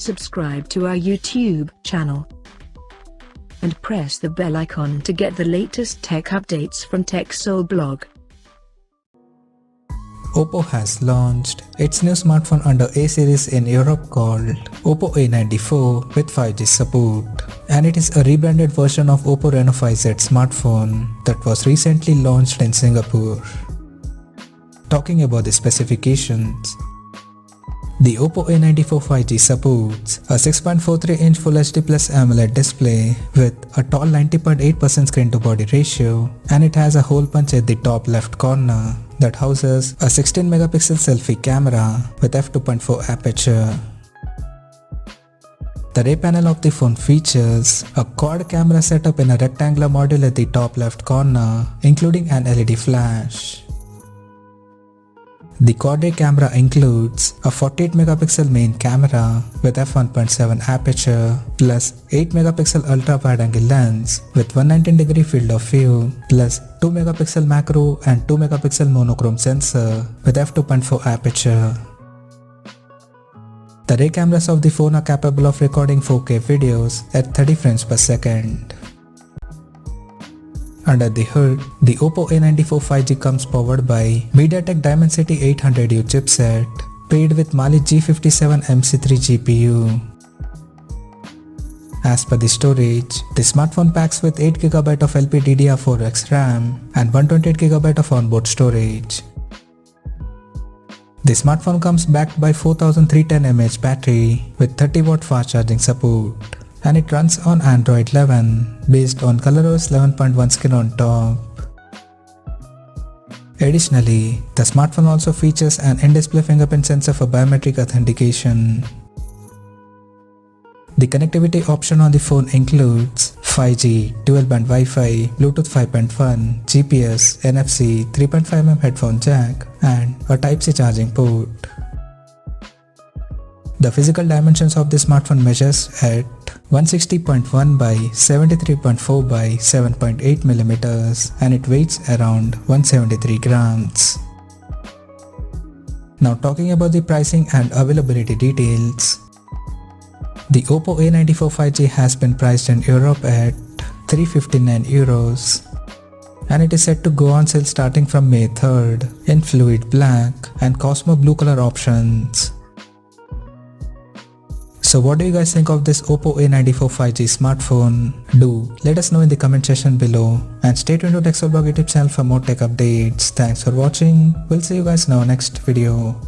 subscribe to our YouTube channel and press the bell icon to get the latest tech updates from TechSole Blog. Oppo has launched its new smartphone under A series in Europe called Oppo A94 with 5G support, and it is a rebranded version of Oppo Reno 5Z smartphone that was recently launched in Singapore. Talking about the specifications, the Oppo A94 5G supports a 6.43-inch Full HD Plus AMOLED display with a tall 90.8% screen-to-body ratio, and it has a hole punch at the top left corner that houses a 16-megapixel selfie camera with f2.4 aperture. The rear panel of the phone features a quad camera setup in a rectangular module at the top left corner, including an LED flash. The quad rear camera includes a 48-megapixel main camera with f1.7 aperture plus 8-megapixel ultra-wide-angle lens with 119-degree field of view plus 2-megapixel macro and 2-megapixel monochrome sensor with f2.4 aperture. The rear cameras of the phone are capable of recording 4K videos at 30 frames per second. Under the hood, the Oppo A94 5G comes powered by MediaTek Dimensity 800U chipset paired with Mali G57 MC3 GPU. As per the storage, the smartphone packs with 8GB of LPDDR4X RAM and 128GB of onboard storage. The smartphone comes backed by 4310 mAh battery with 30W fast charging support, and it runs on Android 11 based on ColorOS 11.1 skin on top. Additionally, the smartphone also features an in-display fingerprint sensor for biometric authentication. The connectivity option on the phone includes 5G, dual-band Wi-Fi, Bluetooth 5.1, GPS, NFC, 3.5mm headphone jack, and a Type-C charging port. The physical dimensions of the smartphone measures at 160.1 by 73.4 by 7.8 millimeters, and it weighs around 173 grams. Now talking about the pricing and availability details. The Oppo A94 5G has been priced in Europe at €359, and it is set to go on sale starting from May 3rd in fluid black and Cosmo blue color options. So what do you guys think of this Oppo A94 5G smartphone? Do let us know in the comment section below, and stay tuned to TechSole Blog YouTube channel for more tech updates. Thanks for watching. We'll see you guys in our next video.